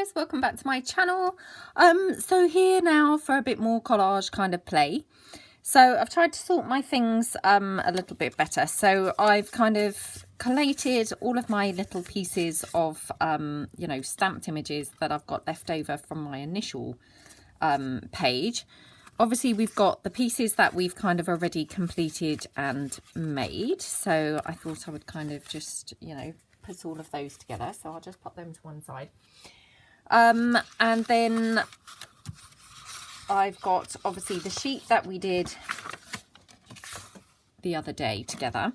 guys, welcome back to my channel. So here now for a bit more collage kind of play. So I've tried to sort my things a little bit better. So I've kind of collated all of my little pieces of you know, stamped images that I've got left over from my initial page. Obviously we've got the pieces that we've kind of already completed and made, so I thought I would kind of just, you know, put all of those together. So I'll just put them to one side. And then I've got obviously the sheet that we did the other day together.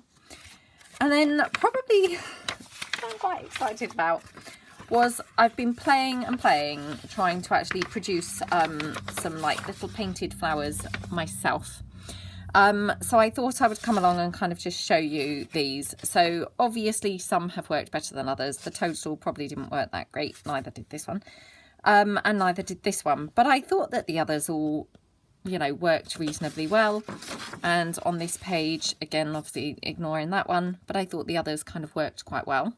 And then probably I'm quite excited about was I've been playing and playing, trying to actually produce some like little painted flowers myself. So I thought I would come along and kind of just show you these. So obviously some have worked better than others. The toadstool probably didn't work that great, neither did this one, and neither did this one. But I thought that the others all, you know, worked reasonably well. And on this page, again, obviously ignoring that one, but I thought the others kind of worked quite well.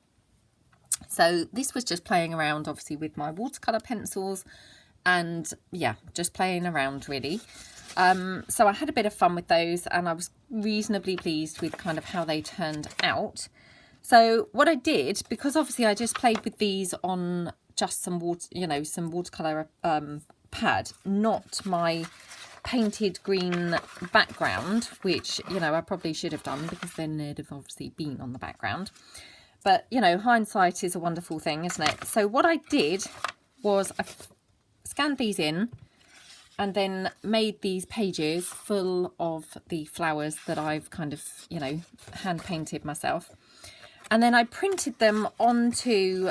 So this was just playing around obviously with my watercolour pencils and yeah, just playing around really. So I had a bit of fun with those and I was reasonably pleased with kind of how they turned out. So what I did, because obviously I just played with these on just some water, you know, some watercolour pad, not my painted green background, which, you know, I probably should have done because then they'd have obviously been on the background. But, you know, hindsight is a wonderful thing, isn't it? So what I did was I scanned these in and then made these pages full of the flowers that I've kind of, you know, hand painted myself. And then I printed them onto,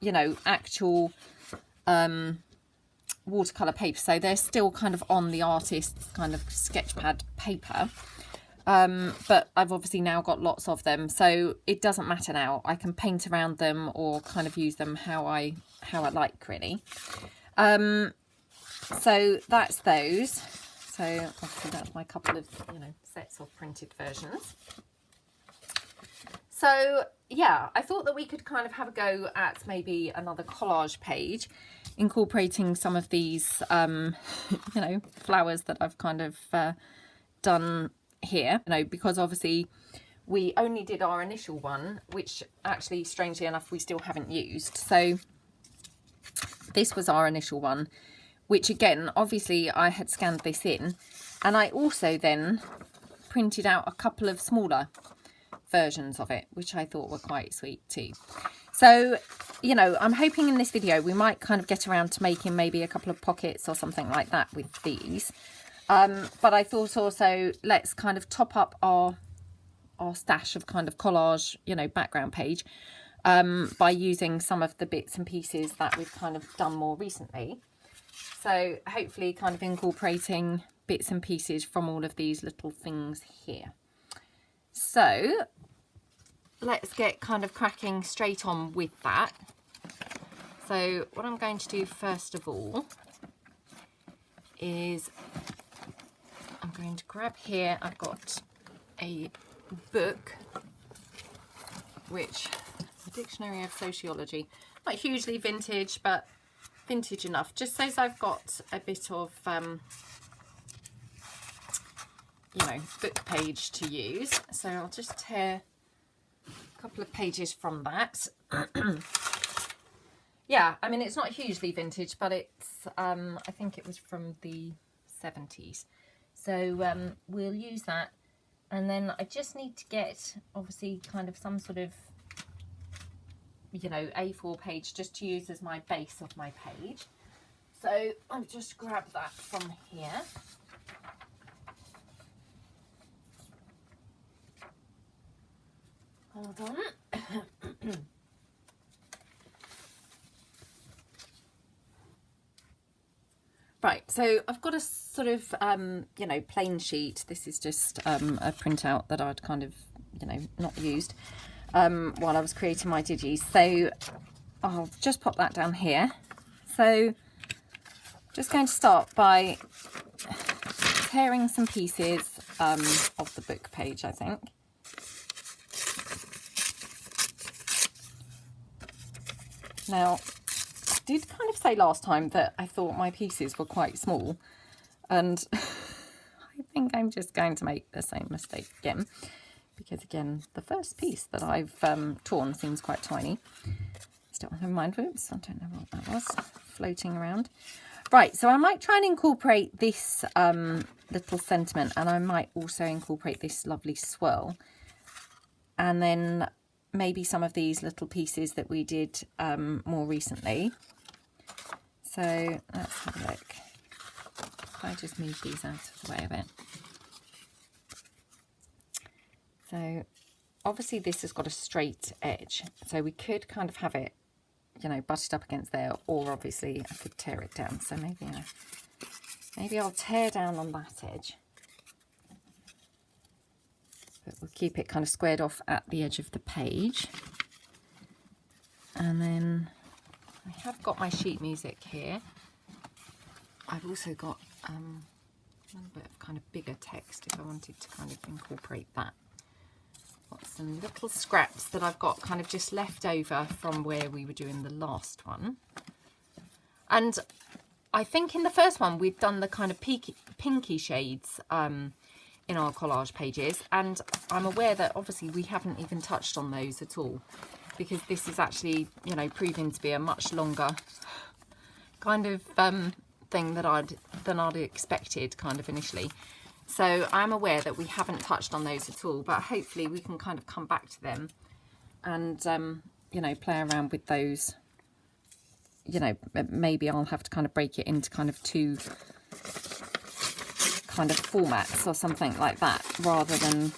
you know, actual watercolour paper. So they're still kind of on the artist's kind of sketchpad paper. But I've obviously now got lots of them, so it doesn't matter now. I can paint around them or kind of use them how I like really. So that's those. So obviously that's my couple of, you know, sets of printed versions. So yeah, I thought that we could kind of have a go at maybe another collage page, incorporating some of these, you know, flowers that I've kind of done here, you know, because obviously we only did our initial one, which actually strangely enough we still haven't used. So this was our initial one, which again obviously I had scanned this in, and I also then printed out a couple of smaller versions of it, which I thought were quite sweet too. So, you know, I'm hoping in this video we might kind of get around to making maybe a couple of pockets or something like that with these. But I thought also let's kind of top up our stash of kind of collage, you know, background page by using some of the bits and pieces that we've kind of done more recently. So hopefully kind of incorporating bits and pieces from all of these little things here. So let's get kind of cracking straight on with that. So what I'm going to do first of all is I'm going to grab here, I've got a book, which the Dictionary of Sociology, not hugely vintage, but vintage enough, just so I've got a bit of, you know, book page to use. So I'll just tear a couple of pages from that. Yeah, I mean, it's not hugely vintage, but it's, I think it was from the 70s. So we'll use that, and then I just need to get obviously kind of some sort of, you know, A4 page just to use as my base of my page. So I'll just grab that from here. Hold on. Right, so I've got a sort of, you know, plain sheet. This is just a printout that I'd kind of, you know, not used while I was creating my digis. So I'll just pop that down here. So just going to start by tearing some pieces of the book page, I think. Now, did kind of say last time that I thought my pieces were quite small, and I think I'm just going to make the same mistake again, because again, the first piece that I've torn seems quite tiny. Still, never mind, whoops, I don't know what that was, floating around. Right, so I might try and incorporate this little sentiment, and I might also incorporate this lovely swirl. And then maybe some of these little pieces that we did more recently. So let's have a look. If I just move these out of the way a bit. So obviously this has got a straight edge, so we could kind of have it, you know, butted up against there, or obviously I could tear it down. So maybe I'll tear down on that edge, but we'll keep it kind of squared off at the edge of the page. And then I have got my sheet music here. I've also got a little bit of kind of bigger text if I wanted to kind of incorporate that. Got some little scraps that I've got kind of just left over from where we were doing the last one. And I think in the first one we'd done the kind of pinky shades in our collage pages, and I'm aware that obviously we haven't even touched on those at all, because this is actually, you know, proving to be a much longer kind of thing than I'd expected kind of initially. So I'm aware that we haven't touched on those at all, but hopefully we can kind of come back to them and, you know, play around with those. You know, maybe I'll have to kind of break it into kind of two kind of formats or something like that, rather than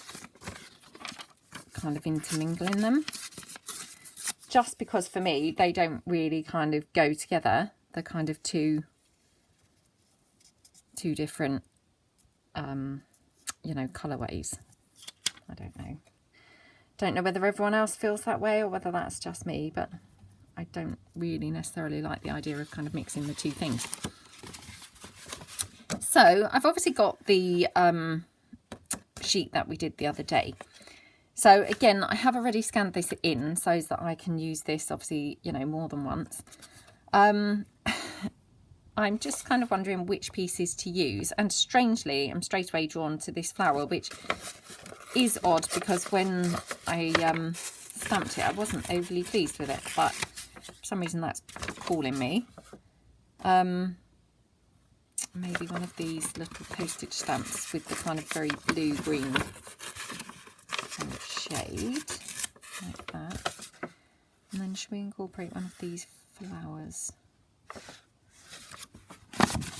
kind of intermingling them. Just because for me, they don't really kind of go together. They're kind of two different you know, colorways. I don't know whether everyone else feels that way or whether that's just me, but I don't really necessarily like the idea of kind of mixing the two things. So I've obviously got the sheet that we did the other day. So again, I have already scanned this in so that I can use this obviously, you know, more than once. I'm just kind of wondering which pieces to use, and strangely I'm straight away drawn to this flower, which is odd because when I stamped it I wasn't overly pleased with it, but for some reason that's calling me. Maybe one of these little postage stamps with the kind of very blue-green kind of shade, like that. And then should we incorporate one of these flowers?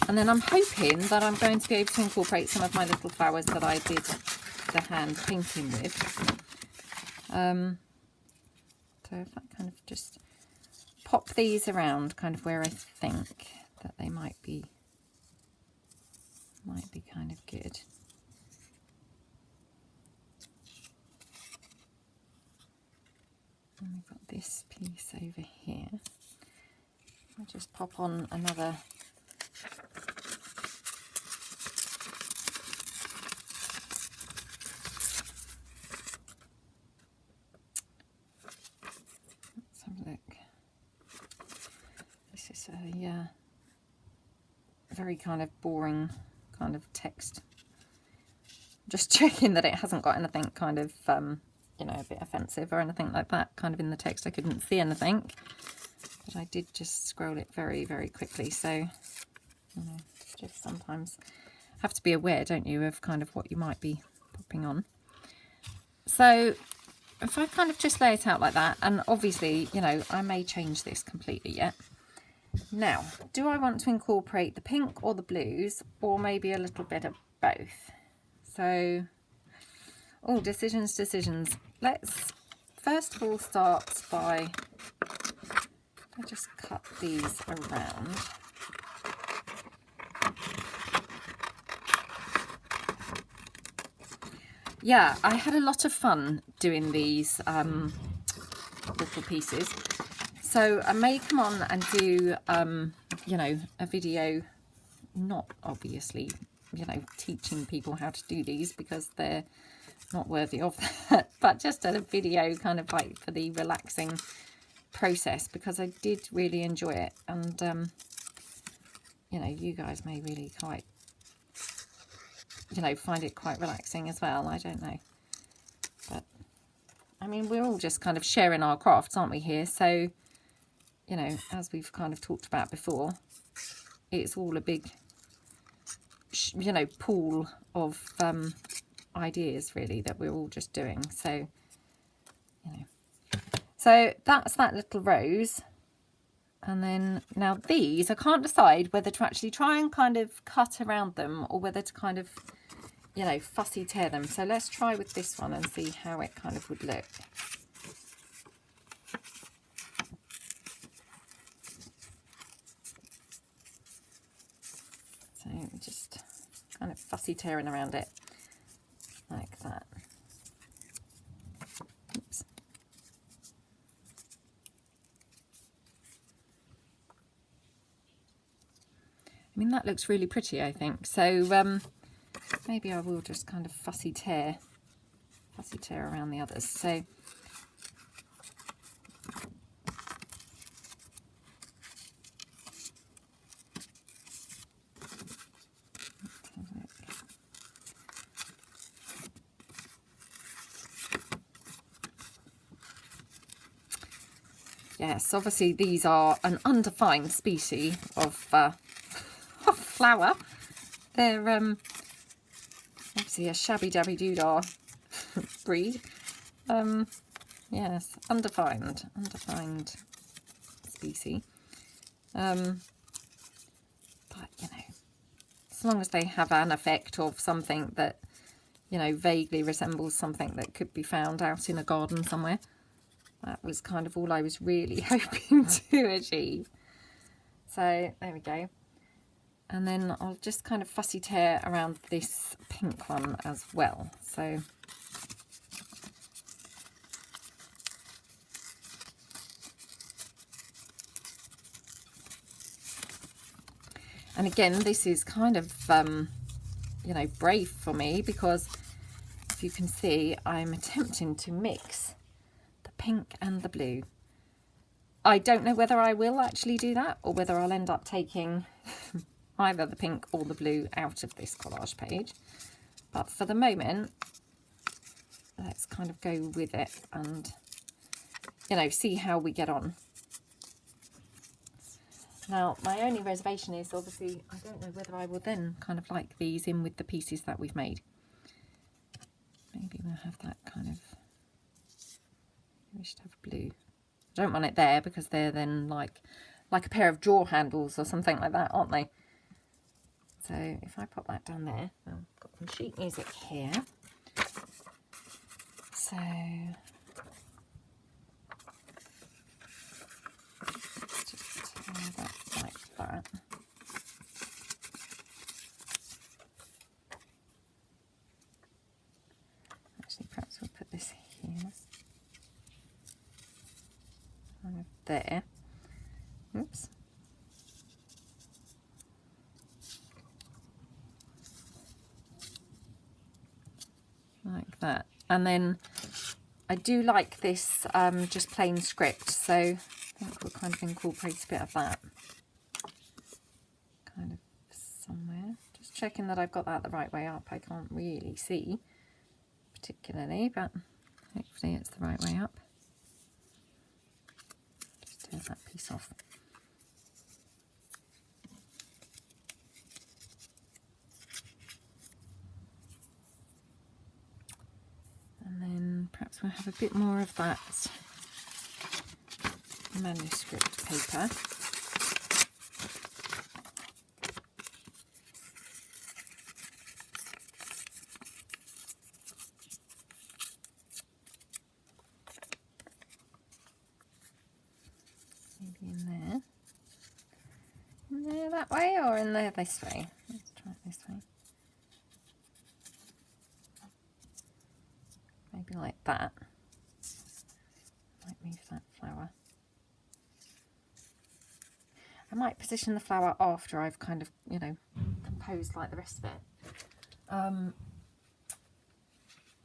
And then I'm hoping that I'm going to be able to incorporate some of my little flowers that I did the hand painting with. So if I kind of just pop these around kind of where I think that they might be kind of good. And we've got this piece over here. I'll just pop on another very kind of boring kind of text. Just checking that it hasn't got anything kind of, you know, a bit offensive or anything like that kind of in the text. I couldn't see anything, but I did just scroll it very, very quickly. So, you know, just sometimes have to be aware, don't you, of kind of what you might be popping on. So if I kind of just lay it out like that, and obviously, you know, I may change this completely yet. Now, do I want to incorporate the pink or the blues, or maybe a little bit of both? So, oh, decisions. Let's first of all start by, I just cut these around. Yeah, I had a lot of fun doing these little pieces. So I may come on and do, you know, a video, not obviously, you know, teaching people how to do these because they're not worthy of that, but just a video kind of like for the relaxing process because I did really enjoy it, and you know, you guys may really quite, you know, find it quite relaxing as well. I don't know, but I mean, we're all just kind of sharing our crafts, aren't we, here? So, you know, as we've kind of talked about before, it's all a big, you know, pool of ideas really that we're all just doing. So, you know, so that's that little rose. And then now these, I can't decide whether to actually try and kind of cut around them or whether to kind of, you know, fussy tear them. So let's try with this one and see how it kind of would look. So just kind of fussy tearing around it like that. Oops. I mean, that looks really pretty, I think. So maybe I will just kind of fussy tear around the others. So yes, obviously these are an undefined species of flower. They're obviously a shabby dabby doodah breed. Yes, undefined species. But you know, as long as they have an effect of something that, you know, vaguely resembles something that could be found out in a garden somewhere. That was kind of all I was really hoping to achieve. So there we go. And then I'll just kind of fussy tear around this pink one as well. So and again, this is kind of, you know, brave for me because if you can see, I'm attempting to mix the pink and the blue. I don't know whether I will actually do that or whether I'll end up taking either the pink or the blue out of this collage page. But for the moment, let's kind of go with it and, you know, see how we get on. Now, my only reservation is obviously I don't know whether I will then kind of like these in with the pieces that we've made. Maybe we'll have that kind of, we should have blue. I don't want it there because they're then like a pair of drawer handles or something like that, aren't they? So if I pop that down there, well, I've got some sheet music here. So just turn that like that. Actually, perhaps we'll put this here. Kind of there. Oops. Like that. And then I do like this just plain script, so I think we'll kind of incorporate a bit of that kind of somewhere. Just checking that I've got that the right way up. I can't really see particularly, but hopefully it's the right way up. Just tear that piece off. And then perhaps we'll have a bit more of that manuscript paper. Maybe in there. In there that way or in there this way? Let's try it this way. Maybe like that. Might move that flower. I might position the flower after I've kind of, you know, composed like the rest of it. I'm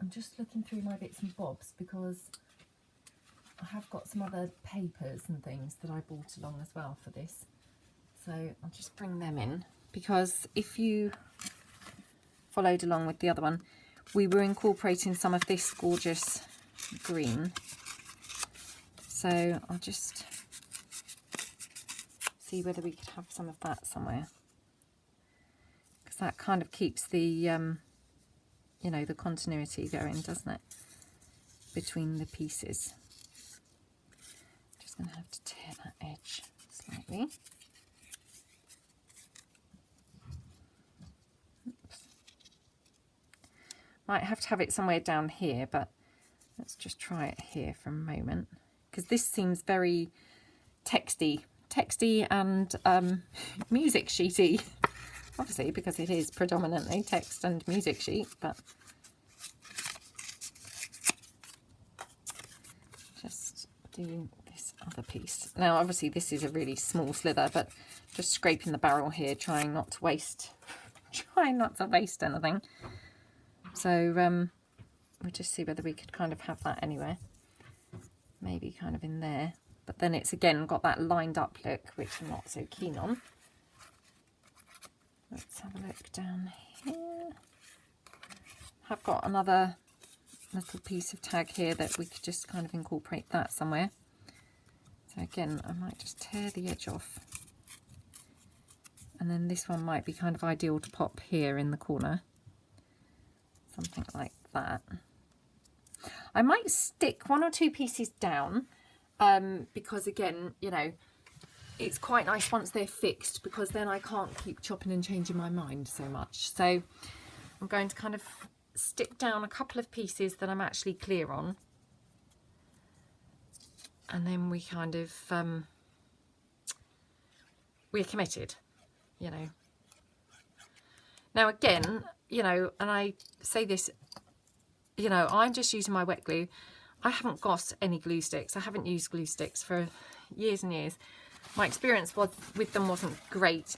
just looking through my bits and bobs because I have got some other papers and things that I brought along as well for this. So I'll just bring them in, because if you followed along with the other one, we were incorporating some of this gorgeous green. So I'll just see whether we could have some of that somewhere, because that kind of keeps the, you know, the continuity going, doesn't it, between the pieces. Just going to have to tear that edge slightly. Oops. Might have to have it somewhere down here, but let's just try it here for a moment, because this seems very texty and music sheety, obviously, because it is predominantly text and music sheet, but just do this other piece. Now obviously this is a really small slither, but just scraping the barrel here, trying not to waste anything. So we'll just see whether we could kind of have that anywhere, maybe kind of in there. But then it's again got that lined up look, which I'm not so keen on. Let's have a look down here. I've got another little piece of tag here that we could just kind of incorporate that somewhere. So again, I might just tear the edge off. And then this one might be kind of ideal to pop here in the corner. Something like that. I might stick one or two pieces down. Because again, you know, it's quite nice once they're fixed, because then I can't keep chopping and changing my mind so much. So I'm going to kind of stick down a couple of pieces that I'm actually clear on, and then we kind of we're committed, you know. Now again, you know, and I say this, you know, I'm just using my wet glue. I haven't got any glue sticks. I haven't used glue sticks for years and years. My experience with them wasn't great.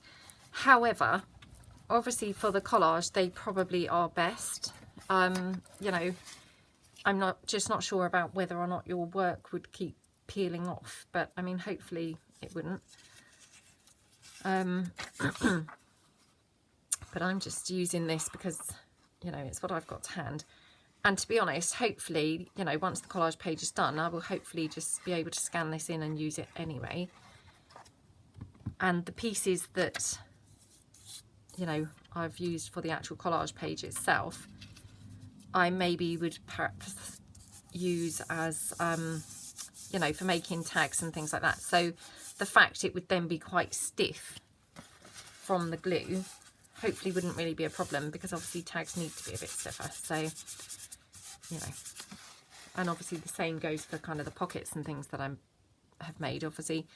However, obviously for the collage, they probably are best. You know, I'm not sure about whether or not your work would keep peeling off, but I mean, hopefully it wouldn't. But I'm just using this because, you know, it's what I've got to hand. And to be honest, hopefully, you know, once the collage page is done, I will hopefully just be able to scan this in and use it anyway. And the pieces that, you know, I've used for the actual collage page itself, I maybe would perhaps use as, you know, for making tags and things like that. So the fact it would then be quite stiff from the glue hopefully wouldn't really be a problem, because obviously tags need to be a bit stiffer. So, you know, and obviously the same goes for kind of the pockets and things that I have made. Obviously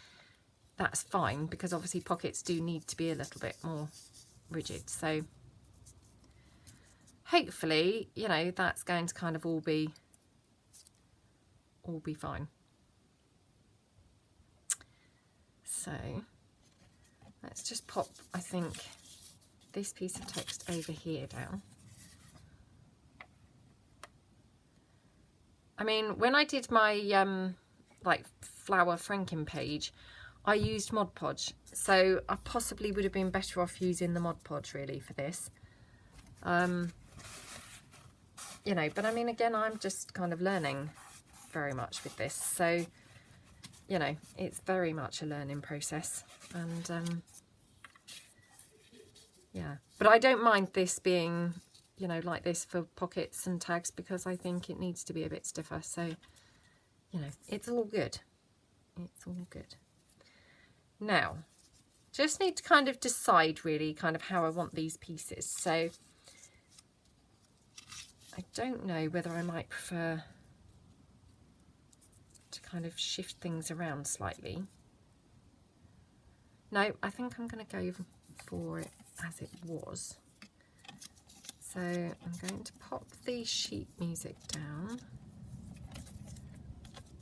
that's fine, because obviously pockets do need to be a little bit more rigid. So hopefully, you know, that's going to kind of all be fine. So let's just pop, I think, this piece of text over here down. I mean, when I did my like flower franking page, I used Mod Podge, so I possibly would have been better off using the Mod Podge really for this. You know, but I mean, again, I'm just kind of learning very much with this, so, you know, it's very much a learning process. And yeah, but I don't mind this being, you know, like this for pockets and tags, because I think it needs to be a bit stiffer. So, you know, it's all good. It's all good. Now, just need to kind of decide really kind of how I want these pieces. So I don't know whether I might prefer to kind of shift things around slightly. No, I think I'm going to go for it as it was. So I'm going to pop the sheet music down.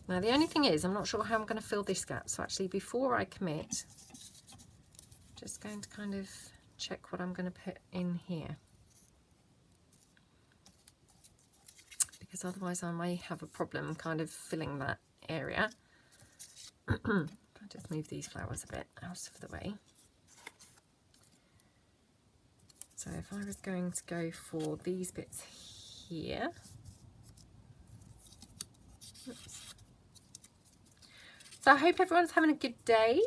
Now the only thing is, I'm not sure how I'm going to fill this gap. So actually, before I commit, just going to kind of check what I'm going to put in here, because otherwise I may have a problem kind of filling that area. I'll just move these flowers a bit out of the way. So if I was going to go for these bits here, oops. So I hope everyone's having a good day.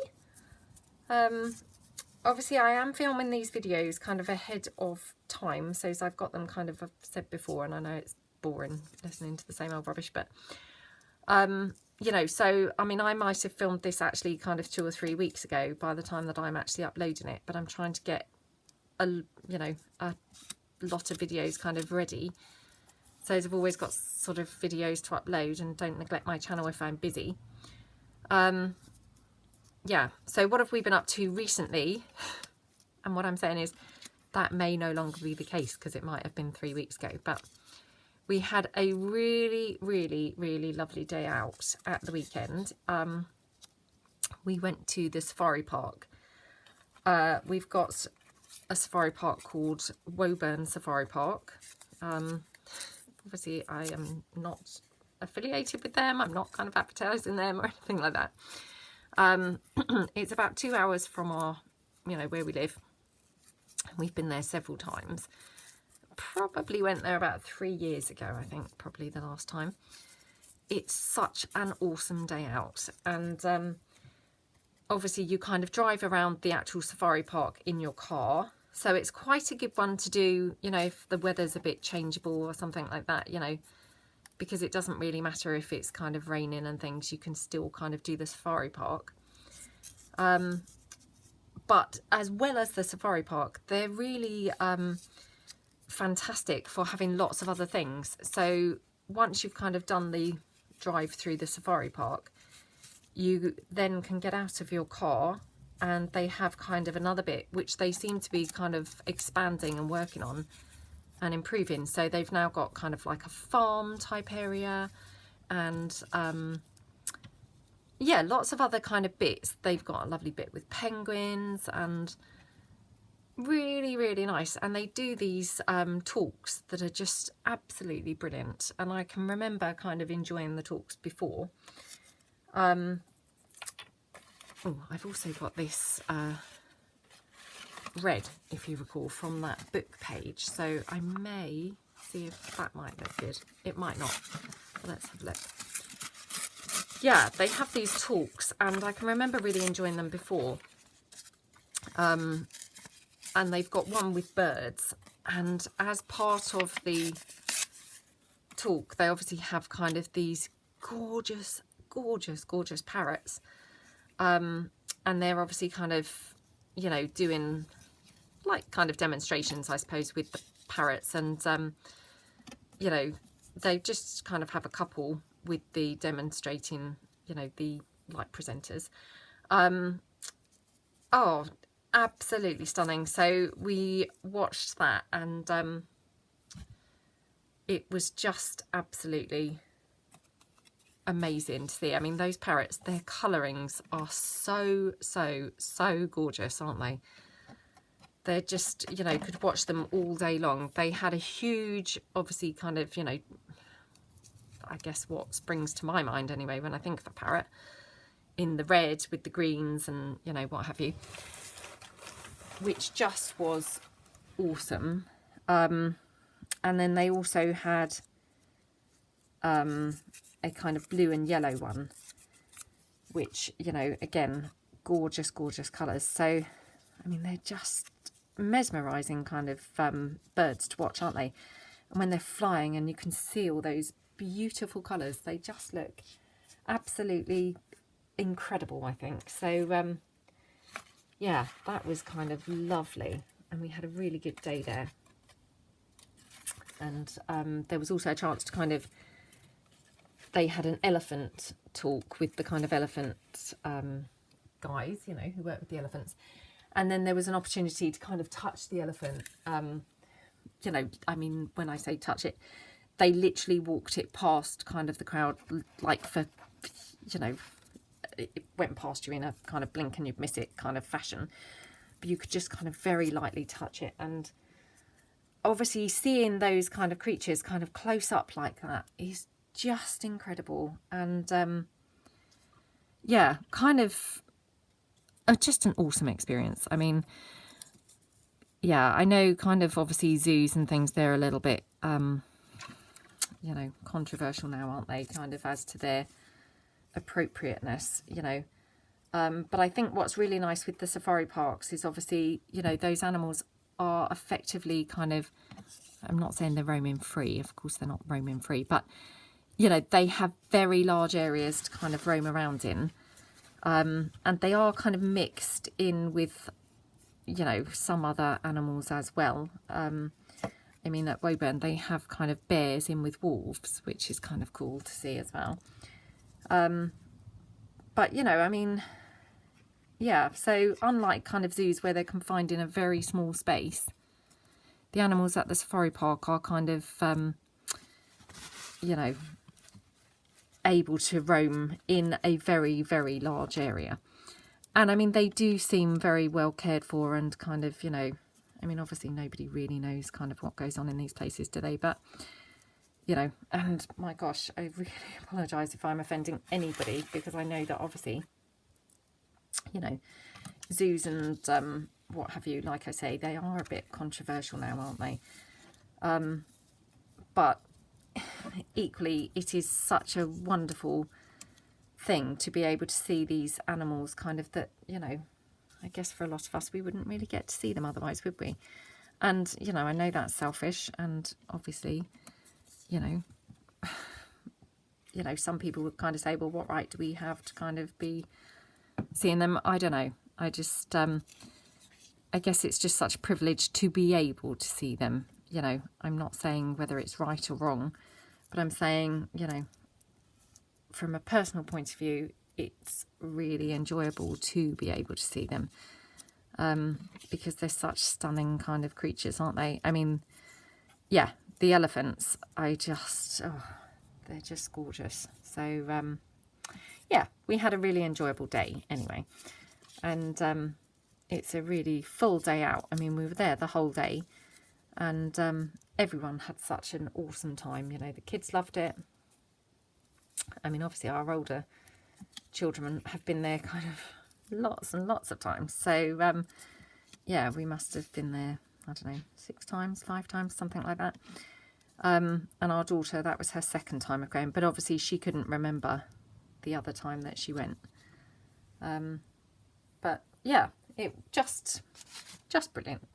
Obviously I am filming these videos kind of ahead of time, so as I've got them kind of, I've said before, and I know it's boring listening to the same old rubbish, but you know, so I mean I might have filmed this actually kind of 2 or 3 weeks ago by the time that I'm actually uploading it, but I'm trying to get a lot of videos kind of ready, so I've always got sort of videos to upload and don't neglect my channel if I'm busy. Yeah, so what have we been up to recently? And what I'm saying is that may no longer be the case because it might have been 3 weeks ago, but we had a really, really, really lovely day out at the weekend. We went to the safari park. We've got a safari park called Woburn Safari Park. Obviously I am not affiliated with them. I'm not kind of advertising them or anything like that. It's about 2 hours from our, you know, where we live. We've been there several times. Probably went there about 3 years ago, I think, probably the last time. It's such an awesome day out, and obviously you kind of drive around the actual safari park in your car, so it's quite a good one to do, you know, if the weather's a bit changeable or something like that, you know, because it doesn't really matter if it's kind of raining and things, you can still kind of do the safari park. But as well as the safari park, they're really fantastic for having lots of other things. So once you've kind of done the drive through the safari park, you then can get out of your car, and they have kind of another bit which they seem to be kind of expanding and working on and improving. So they've now got kind of like a farm type area, and yeah, lots of other kind of bits. They've got a lovely bit with penguins, and really, really nice. And they do these talks that are just absolutely brilliant, and I can remember kind of enjoying the talks before. Oh, I've also got this red, if you recall, from that book page, so I may see if that might look good. It might not. Let's have a look. Yeah, they have these talks, and I can remember really enjoying them before. And they've got one with birds, and as part of the talk they obviously have kind of these gorgeous, gorgeous, gorgeous parrots, and they're obviously kind of, you know, doing like kind of demonstrations, I suppose, with the parrots, and you know, they just kind of have a couple with the demonstrating, you know, the like presenters. Oh, absolutely stunning. So we watched that, and it was just absolutely amazing to see. I mean, those parrots, their colourings are so, so, so gorgeous, aren't they? They're just, you know, could watch them all day long. They had a huge, obviously, kind of, you know, I guess what springs to my mind anyway when I think of a parrot, in the red with the greens and, you know, what have you, which just was awesome. And then they also had a kind of blue and yellow one, which, you know, again, gorgeous, gorgeous colours. So, I mean, they're just mesmerising kind of birds to watch, aren't they? And when they're flying and you can see all those beautiful colours, they just look absolutely incredible, I think. So, yeah, that was kind of lovely, and we had a really good day there. And there was also a chance to kind of, they had an elephant talk with the kind of elephant guys, you know, who work with the elephants. And then there was an opportunity to kind of touch the elephant. You know, I mean, when I say touch it, they literally walked it past kind of the crowd, like for, you know, it went past you in a kind of blink and you'd miss it kind of fashion. But you could just kind of very lightly touch it. And obviously seeing those kind of creatures kind of close up like that is just incredible. And yeah, kind of just an awesome experience. I mean, yeah, I know kind of obviously zoos and things, they're a little bit, you know, controversial now, aren't they? Kind of as to their appropriateness, you know. But I think what's really nice with the safari parks is obviously, you know, those animals are effectively kind of, I'm not saying they're roaming free, of course they're not roaming free, but, you know, they have very large areas to kind of roam around in. And they are kind of mixed in with, you know, some other animals as well. I mean, at Woburn, they have kind of bears in with wolves, which is kind of cool to see as well. But, you know, I mean, yeah, so unlike kind of zoos where they're confined in a very small space, the animals at the safari park are kind of, you know, able to roam in a very, very large area. And I mean, they do seem very well cared for and kind of, you know, I mean, obviously nobody really knows kind of what goes on in these places, do they? But, you know, and my gosh, I really apologise if I'm offending anybody, because I know that obviously, you know, zoos and what have you, like I say, they are a bit controversial now, aren't they? But equally, it is such a wonderful thing to be able to see these animals kind of that, you know, I guess for a lot of us, we wouldn't really get to see them otherwise, would we? And, you know, I know that's selfish, and obviously, you know, some people would kind of say, well, what right do we have to kind of be seeing them? I don't know. I just, I guess it's just such a privilege to be able to see them. You know, I'm not saying whether it's right or wrong, but I'm saying, you know, from a personal point of view, it's really enjoyable to be able to see them, because they're such stunning kind of creatures, aren't they? I mean, yeah, the elephants, I just, oh, they're just gorgeous. So, yeah, we had a really enjoyable day anyway. And it's a really full day out. I mean, we were there the whole day, and everyone had such an awesome time. You know, the kids loved it. I mean, obviously our older children have been there kind of lots and lots of times. So, yeah, we must have been there, I don't know, 6 times, 5 times, something like that. And our daughter, that was her second time of going, but obviously she couldn't remember the other time that she went. But yeah, it just brilliant.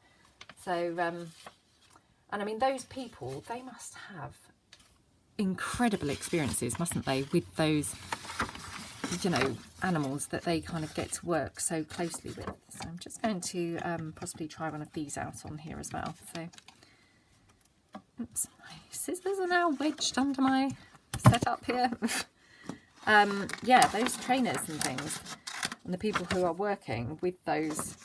So, and I mean, those people, they must have incredible experiences, mustn't they, with those, you know, animals that they kind of get to work so closely with. So I'm just going to possibly try one of these out on here as well. So, oops, my scissors are now wedged under my setup here. Yeah, those trainers and things, and the people who are working with those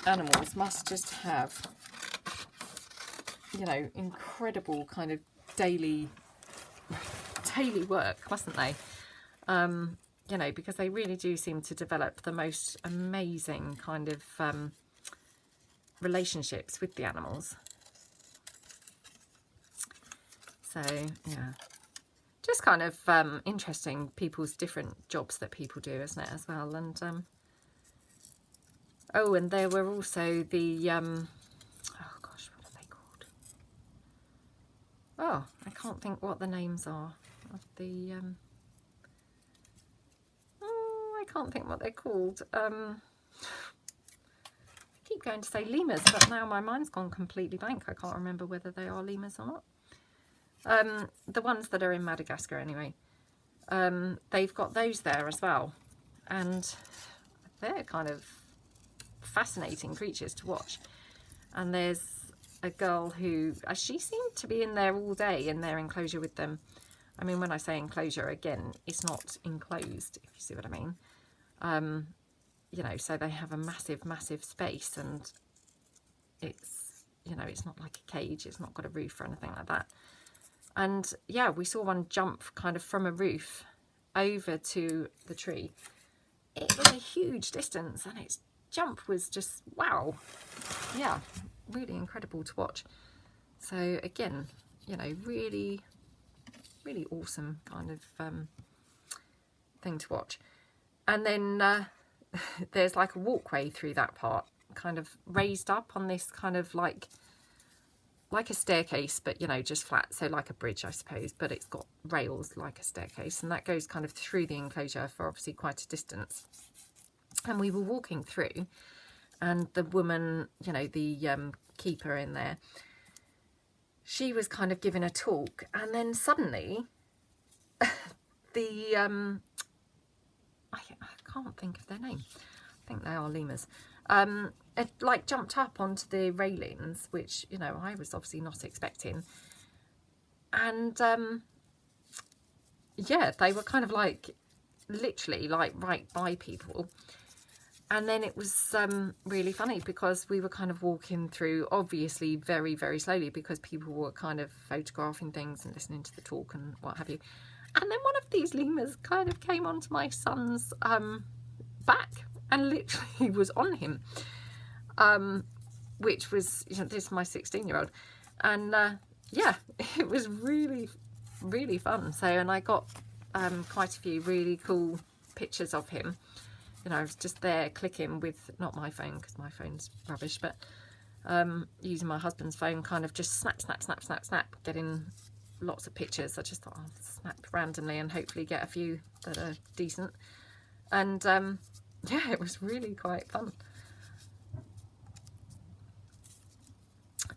animals must just have, you know, incredible kind of daily work, mustn't they? You know, because they really do seem to develop the most amazing kind of relationships with the animals. So, yeah, just kind of interesting, people's different jobs that people do, isn't it, as well? And oh, and there were also the oh gosh, what are they called? Oh, I can't think what the names are of the oh, I can't think what they're called. I keep going to say lemurs, but now my mind's gone completely blank. I can't remember whether they are lemurs or not. The ones that are in Madagascar anyway, they've got those there as well, and they're kind of fascinating creatures to watch. And there's a girl who, she seemed to be in there all day in their enclosure with them. I mean, when I say enclosure, again, it's not enclosed, if you see what I mean. You know, so they have a massive space, and it's, you know, it's not like a cage, it's not got a roof or anything like that. And yeah, we saw one jump kind of from a roof over to the tree. It was a huge distance, and its jump was just, wow. Yeah, really incredible to watch. So again, you know, really awesome kind of thing to watch. And then there's like a walkway through that part, kind of raised up on this kind of like a staircase, but you know, just flat, so like a bridge I suppose, but it's got rails like a staircase, and that goes kind of through the enclosure for obviously quite a distance. And we were walking through, and the woman, you know, the keeper in there, she was kind of giving a talk, and then suddenly the I can't think of their name, I think they are lemurs, it like jumped up onto the railings, which, you know, I was obviously not expecting. And yeah, they were kind of like literally like right by people. And then it was really funny because we were kind of walking through, obviously very, very slowly, because people were kind of photographing things and listening to the talk and what have you. And then one of these lemurs kind of came onto my son's back and literally was on him, which was, you know, this is my 16-year-old. And yeah, it was really, really fun. So, and I got quite a few really cool pictures of him. You know, I was just there clicking with, not my phone because my phone's rubbish, but using my husband's phone, kind of just snap, snap, snap, snap, snap, getting lots of pictures. I just thought I'll snap randomly and hopefully get a few that are decent. And yeah, it was really quite fun.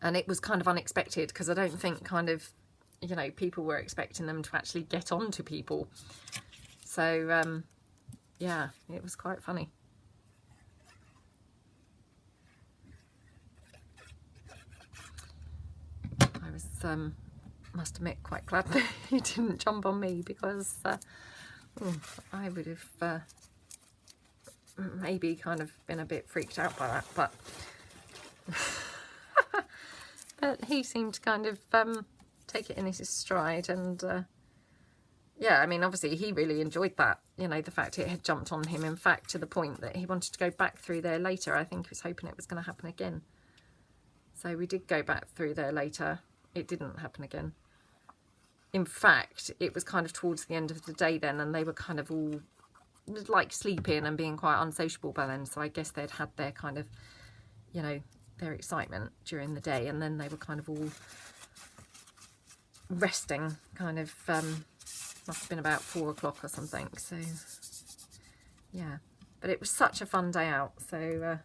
And it was kind of unexpected because I don't think kind of, you know, people were expecting them to actually get on to people. So yeah, it was quite funny. I was, must admit, quite glad that he didn't jump on me, because I would have maybe kind of been a bit freaked out by that, but but he seemed to kind of take it in his stride. And yeah, I mean, obviously he really enjoyed that, you know, the fact it had jumped on him, in fact, to the point that he wanted to go back through there later. I think he was hoping it was going to happen again. So we did go back through there later. It didn't happen again. In fact, it was kind of towards the end of the day then, and they were kind of all like sleeping and being quite unsociable by then. So I guess they'd had their kind of, you know, their excitement during the day, and then they were kind of all resting, kind of must have been about 4 o'clock or something. So yeah, but it was such a fun day out. So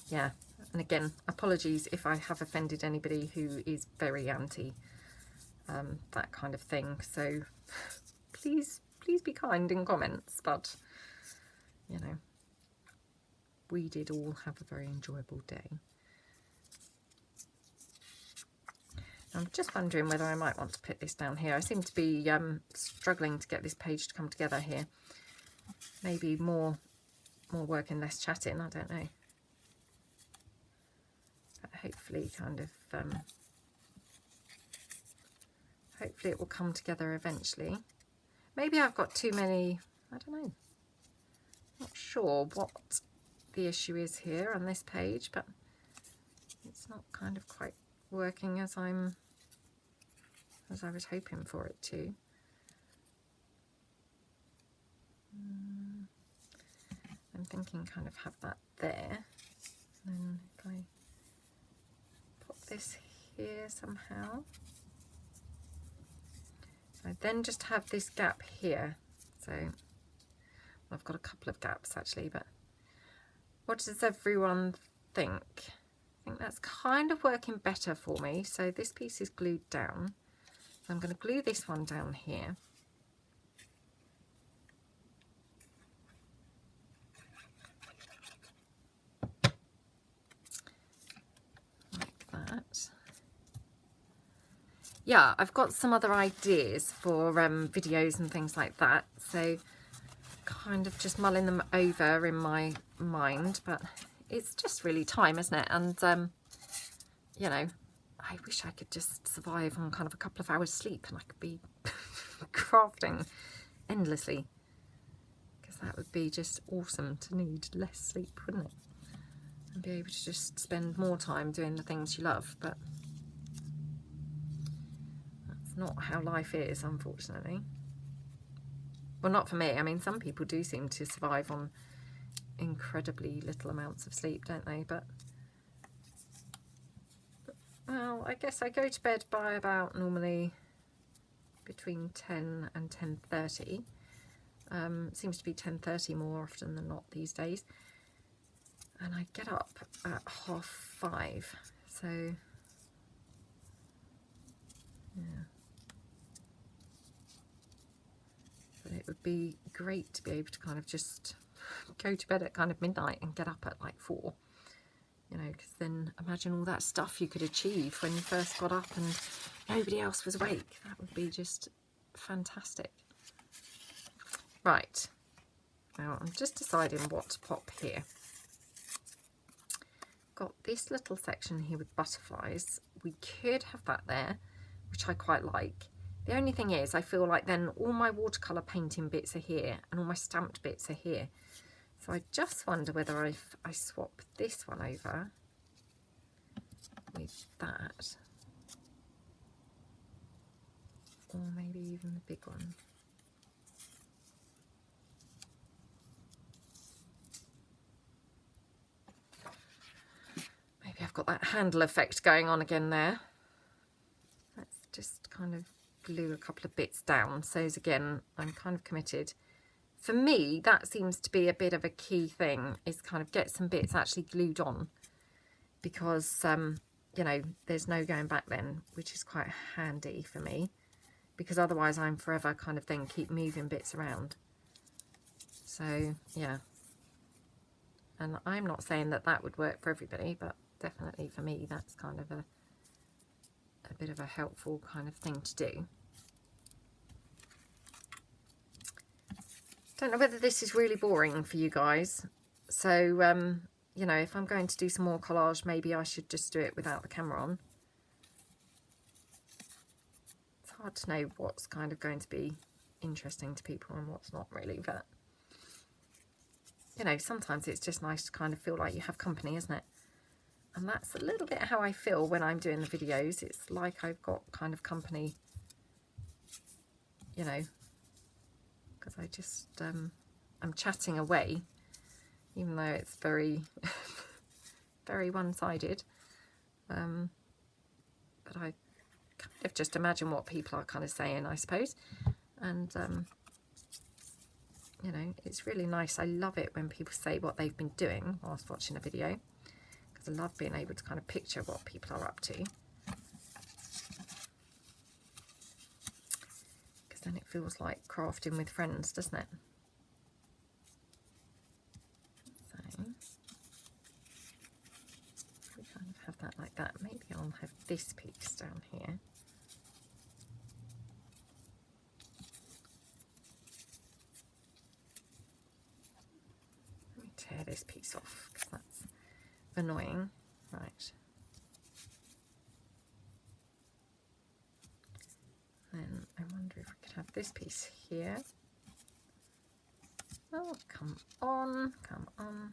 yeah, and again, apologies if I have offended anybody who is very anti that kind of thing. So please be kind in comments, but you know, we did all have a very enjoyable day. I'm just wondering whether I might want to put this down here. I seem to be struggling to get this page to come together here. Maybe more work and less chatting, I don't know. But hopefully kind of hopefully it will come together eventually. Maybe I've got too many, I don't know. Not sure what the issue is here on this page, but it's not kind of quite working as I was hoping for it to. I'm thinking kind of have that there, and then if I put this here somehow, so I then just have this gap here. So well, I've got a couple of gaps actually, but what does everyone think? I think that's kind of working better for me. So this piece is glued down. So I'm going to glue this one down here. Like that. Yeah, I've got some other ideas for videos and things like that. So kind of just mulling them over in my mind, but it's just really time, isn't it? And you know, I wish I could just survive on kind of a couple of hours sleep and I could be crafting endlessly, because that would be just awesome to need less sleep, wouldn't it? And be able to just spend more time doing the things you love. But that's not how life is, unfortunately. Well, not for me. I mean, some people do seem to survive on incredibly little amounts of sleep, don't they? But, well, I guess I go to bed by about normally between 10 and 10:30. Seems to be 10:30 more often than not these days. And I get up at 5:30. So, yeah. But it would be great to be able to kind of just go to bed at kind of midnight and get up at like 4. You know, because then imagine all that stuff you could achieve when you first got up and nobody else was awake. That would be just fantastic. Right. Now I'm just deciding what to pop here. Got this little section here with butterflies. We could have that there, which I quite like. The only thing is, I feel like then all my watercolour painting bits are here and all my stamped bits are here. So I just wonder whether I swap this one over with that, or maybe even the big one. Maybe I've got that handle effect going on again there. Let's just kind of glue a couple of bits down. So again, I'm kind of committed. For me, that seems to be a bit of a key thing, is kind of get some bits actually glued on, because, you know, there's no going back then, which is quite handy for me, because otherwise I'm forever kind of then keep moving bits around. So, yeah. And I'm not saying that that would work for everybody, but definitely for me, that's kind of a bit of a helpful kind of thing to do. Don't know whether this is really boring for you guys. So, you know, if I'm going to do some more collage, maybe I should just do it without the camera on. It's hard to know what's kind of going to be interesting to people and what's not really, but, you know, sometimes it's just nice to kind of feel like you have company, isn't it? And that's a little bit how I feel when I'm doing the videos. It's like I've got kind of company, you know, because I just, I'm chatting away, even though it's very, very one-sided. But I kind of just imagine what people are kind of saying, I suppose. And, you know, it's really nice. I love it when people say what they've been doing whilst watching a video, because I love being able to kind of picture what people are up to. Then it feels like crafting with friends, doesn't it? So we kind of have that like that. Maybe I'll have this piece down here. Let me tear this piece off because that's annoying. Right. Then I wonder if we could have this piece here. Oh, come on, come on.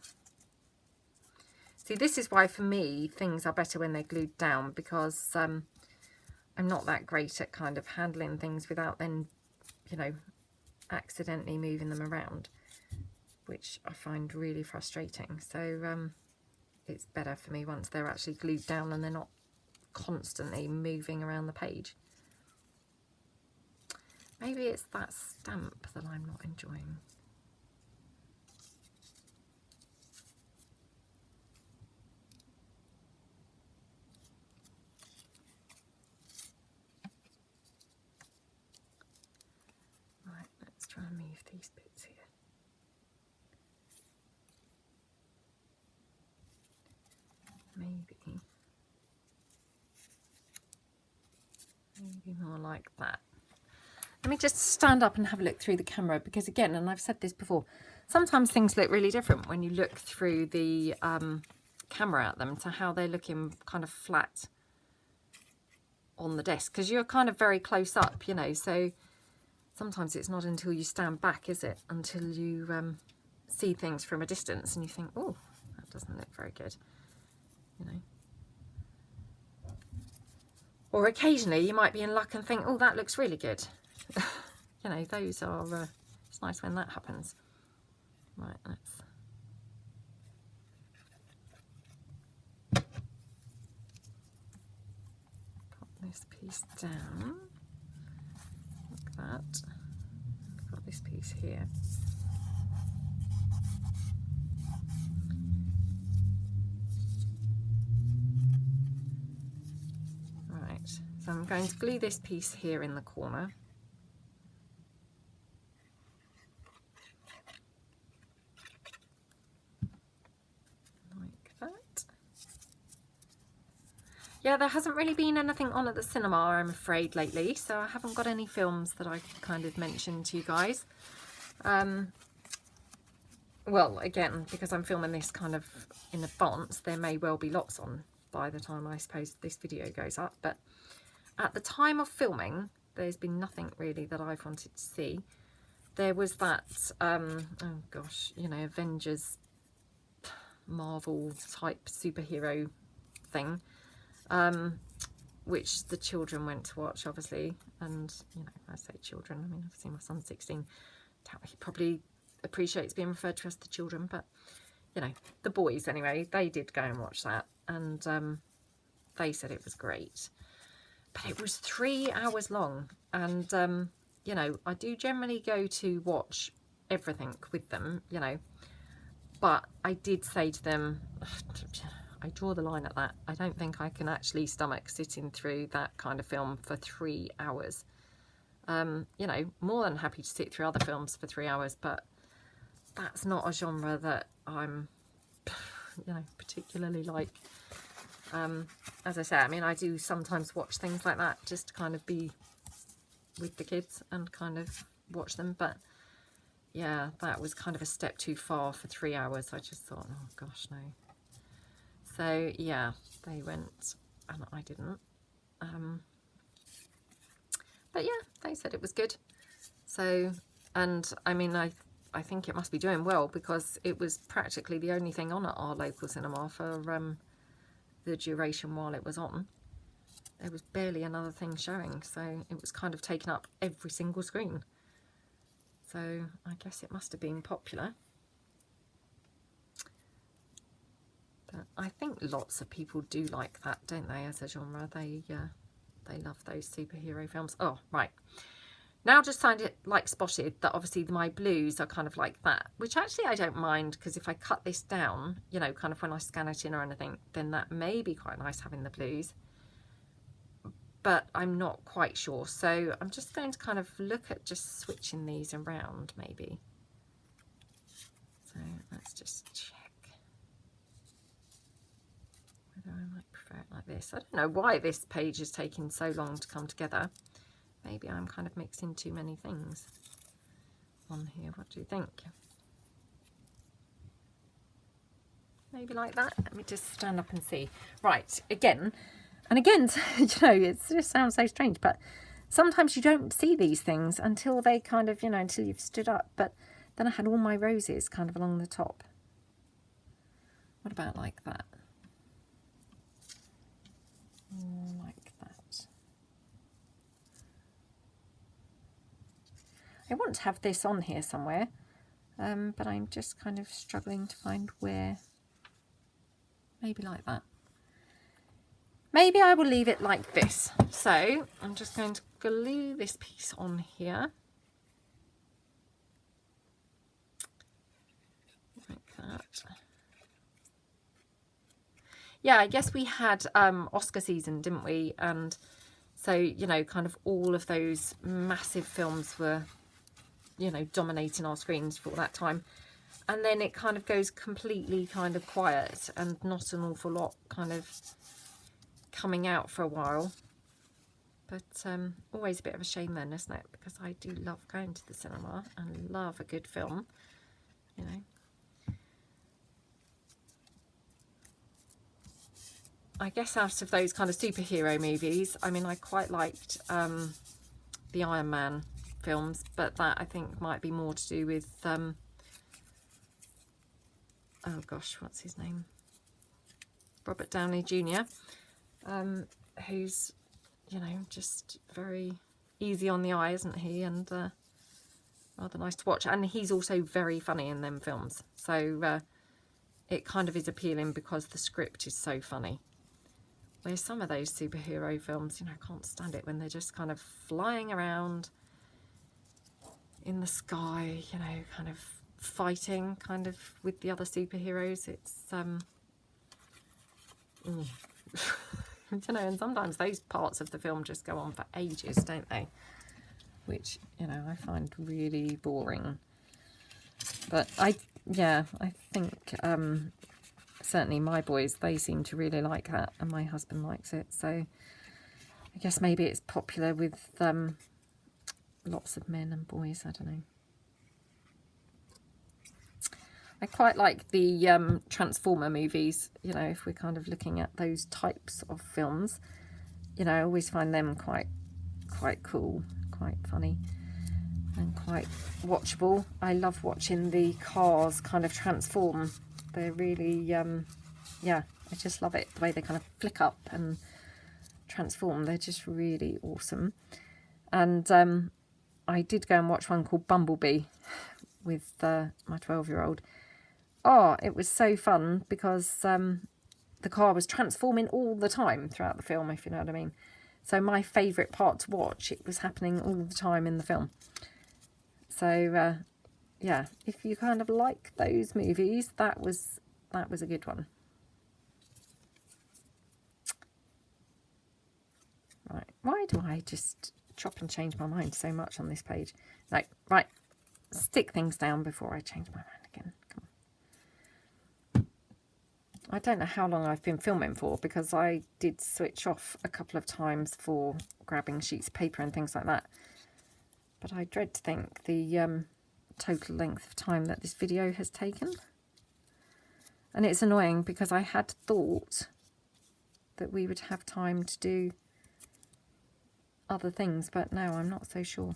See, this is why for me things are better when they're glued down, because I'm not that great at kind of handling things without then, you know, accidentally moving them around, which I find really frustrating. So it's better for me once they're actually glued down and they're not constantly moving around the page. Maybe it's that stamp that I'm not enjoying. Right, let's try and move these bits here. Maybe more like that. Let me just stand up and have a look through the camera, because again, and I've said this before, sometimes things look really different when you look through the camera at them to how they're looking kind of flat on the desk, because you're kind of very close up, you know, so sometimes it's not until you stand back, is it, until you see things from a distance and you think, oh, that doesn't look very good, you know. Or occasionally you might be in luck and think, oh, that looks really good. You know, those are It's nice when that happens. Right, let's... pop this piece down, like that. I've got this piece here. Right, so I'm going to glue this piece here in the corner. Yeah, there hasn't really been anything on at the cinema, I'm afraid, lately, so I haven't got any films that I can kind of mention to you guys. Well, again, because I'm filming this kind of in advance, there may well be lots on by the time I suppose this video goes up, but at the time of filming, there's been nothing really that I've wanted to see. There was that, oh gosh, you know, Avengers, Marvel type superhero thing. Which the children went to watch, obviously, and you know, I say children, I mean, I've seen my son 16, he probably appreciates being referred to as the children, but you know, the boys anyway, they did go and watch that, and they said it was great, but it was 3 hours long, and you know, I do generally go to watch everything with them, you know, but I did say to them, I draw the line at that. I don't think I can actually stomach sitting through that kind of film for 3 hours. You know, more than happy to sit through other films for 3 hours, but that's not a genre that I'm, you know, particularly like. As I say, I mean, I do sometimes watch things like that just to kind of be with the kids and kind of watch them, but yeah, that was kind of a step too far for 3 hours. I just thought, oh gosh, no. So yeah, they went and I didn't. But yeah, they said it was good. So, and I mean, I think it must be doing well because it was practically the only thing on at our local cinema for the duration while it was on. There was barely another thing showing, so it was kind of taking up every single screen. So I guess it must have been popular. But I think lots of people do like that, don't they, as a genre? They love those superhero films. Oh, right. Now just sounded like spotted that obviously my blues are kind of like that, which actually I don't mind, because if I cut this down, you know, kind of when I scan it in or anything, then that may be quite nice having the blues. But I'm not quite sure. So I'm just going to kind of look at just switching these around maybe. So let's just check. I might prefer it like this. I don't know why this page is taking so long to come together. Maybe I'm kind of mixing too many things on here. What do you think? Maybe like that. Let me just stand up and see. Right, again, and again, you know, it just sounds so strange, but sometimes you don't see these things until they kind of, you know, until you've stood up. But then I had all my roses kind of along the top. What about like that? Like that. I want to have this on here somewhere, but I'm just kind of struggling to find where. Maybe like that. Maybe I will leave it like this. So I'm just going to glue this piece on here. Like that. Yeah, I guess we had Oscar season, didn't we? And so, you know, kind of all of those massive films were, you know, dominating our screens for all that time. And then it kind of goes completely kind of quiet and not an awful lot kind of coming out for a while. But always a bit of a shame then, isn't it? Because I do love going to the cinema and love a good film, you know. I guess out of those kind of superhero movies, I mean, I quite liked the Iron Man films, but that I think might be more to do with, oh gosh, what's his name? Robert Downey Jr., who's, you know, just very easy on the eye, isn't he? And rather nice to watch. And he's also very funny in them films, so it kind of is appealing because the script is so funny. Whereas some of those superhero films, you know, I can't stand it when they're just kind of flying around in the sky, you know, kind of fighting kind of with the other superheroes. It's I don't know, and sometimes those parts of the film just go on for ages, don't they? Which, you know, I find really boring. But I think certainly my boys, they seem to really like that, and my husband likes it. So I guess maybe it's popular with lots of men and boys, I don't know. I quite like the Transformer movies, you know, if we're kind of looking at those types of films. You know, I always find them quite cool, quite funny and quite watchable. I love watching the cars kind of transform. They're really, yeah, I just love it, the way they kind of flick up and transform. They're just really awesome. And I did go and watch one called Bumblebee with my 12-year-old. Oh, it was so fun because the car was transforming all the time throughout the film, if you know what I mean. So my favourite part to watch, it was happening all the time in the film. So yeah, if you kind of like those movies, that was a good one. Right, why do I just chop and change my mind so much on this page? No, right, stick things down before I change my mind again. Come on. I don't know how long I've been filming for, because I did switch off a couple of times for grabbing sheets of paper and things like that. But I dread to think the total length of time that this video has taken. And it's annoying because I had thought that we would have time to do other things, but no, I'm not so sure.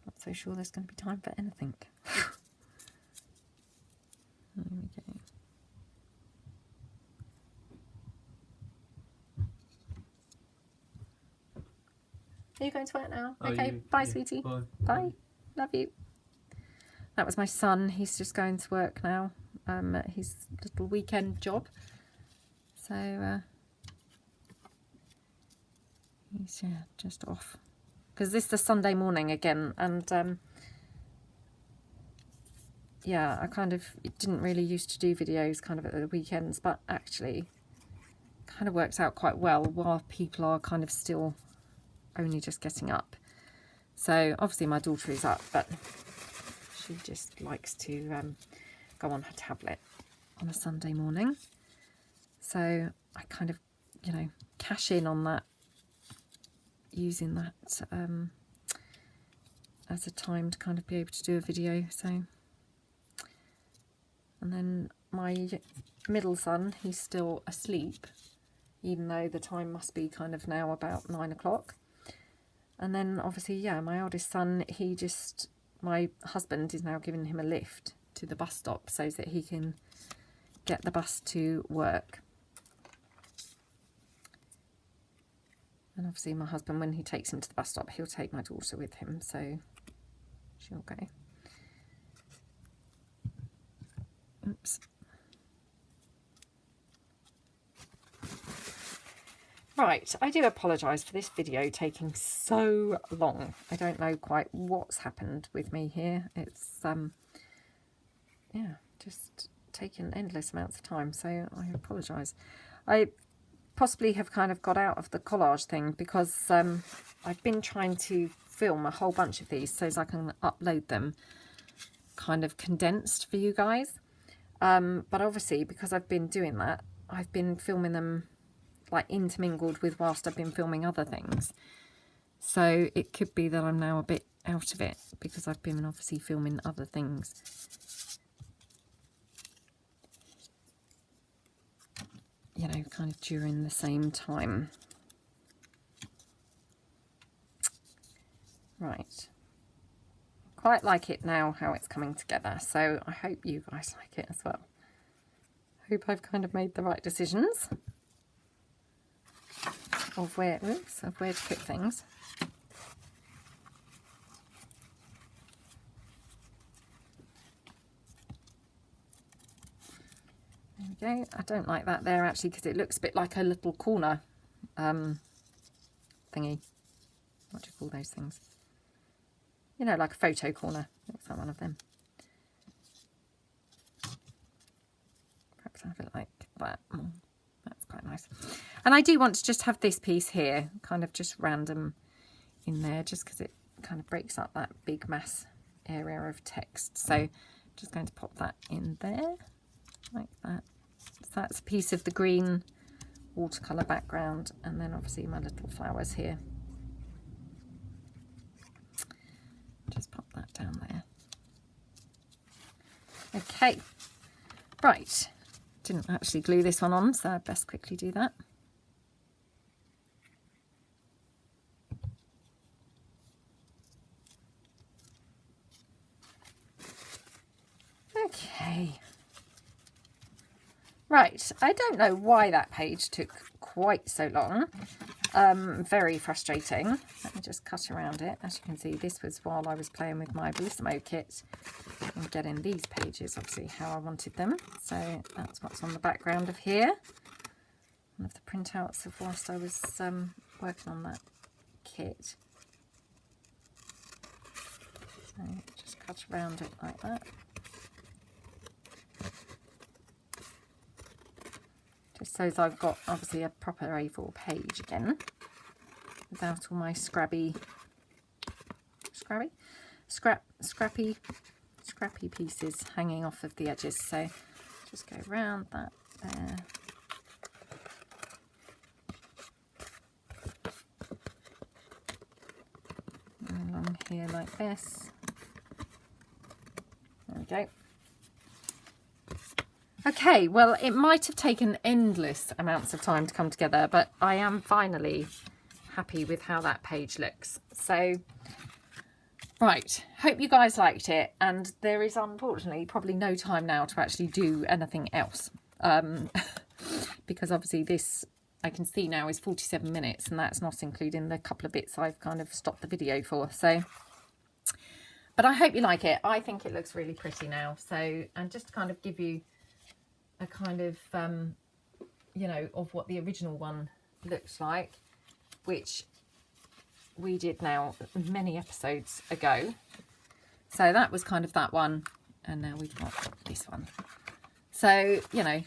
Not so sure there's going to be time for anything. There we go. Are you going to work now? Okay, bye, sweetie. Bye. Bye. Love you. That was my son. He's just going to work now. At his little weekend job. So he's just off. Because this is the Sunday morning again, and yeah, I kind of didn't really used to do videos kind of at the weekends, but actually kind of works out quite well while people are kind of still only just getting up. So obviously my daughter is up, but she just likes to go on her tablet on a Sunday morning. So I kind of, you know, cash in on that, using that as a time to kind of be able to do a video. So, and then my middle son, he's still asleep, even though the time must be kind of now about 9 o'clock. And then obviously, yeah, my oldest son, my husband is now giving him a lift to the bus stop so that he can get the bus to work. And obviously my husband, when he takes him to the bus stop, he'll take my daughter with him, so she'll go. Oops. Right, I do apologise for this video taking so long. I don't know quite what's happened with me here. It's, yeah, just taken endless amounts of time, so I apologise. I possibly have kind of got out of the collage thing because I've been trying to film a whole bunch of these so as I can upload them kind of condensed for you guys. But obviously, because I've been doing that, I've been filming them like intermingled with whilst I've been filming other things. So it could be that I'm now a bit out of it because I've been obviously filming other things. You know, kind of during the same time. Right. Quite like it now, how it's coming together. So I hope you guys like it as well. Hope I've kind of made the right decisions of where to put things. There you go. I don't like that there actually, because it looks a bit like a little corner thingy. What do you call those things? You know, like a photo corner. Looks like one of them. Perhaps have it like that. That's quite nice. And I do want to just have this piece here, kind of just random in there, just because it kind of breaks up that big mass area of text. So I'm just going to pop that in there like that. So that's a piece of the green watercolour background, and then obviously my little flowers here. Just pop that down there. Okay, right. Didn't actually glue this one on, so I'd best quickly do that. Okay. Right, I don't know why that page took quite so long. Very frustrating. Let me just cut around it. As you can see, this was while I was playing with my Bellissimo kit and getting these pages, obviously, how I wanted them. So that's what's on the background of here. One of the printouts of whilst I was working on that kit. So just cut around it like that. Just so as I've got obviously a proper A4 page again, without all my scrappy pieces hanging off of the edges. So just go around that there. And along here like this. There we go. Okay, well, it might have taken endless amounts of time to come together, but I am finally happy with how that page looks. So, right, hope you guys liked it, and there is unfortunately probably no time now to actually do anything else, because obviously this, I can see now, is 47 minutes, and that's not including the couple of bits I've kind of stopped the video for. So, but I hope you like it. I think it looks really pretty now. So, and just to kind of give you a kind of, you know, of what the original one looks like, which we did now many episodes ago. So that was kind of that one, and now we've got this one. So, you know, I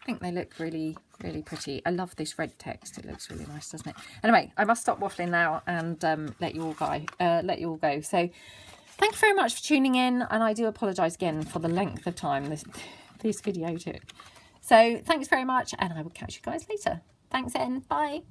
think they look really, really pretty. I love this red text. It looks really nice, doesn't it? Anyway, I must stop waffling now and let you all go. So thank you very much for tuning in, and I do apologise again for the length of time this video took. So thanks very much, and I will catch you guys later. Thanks, Bye.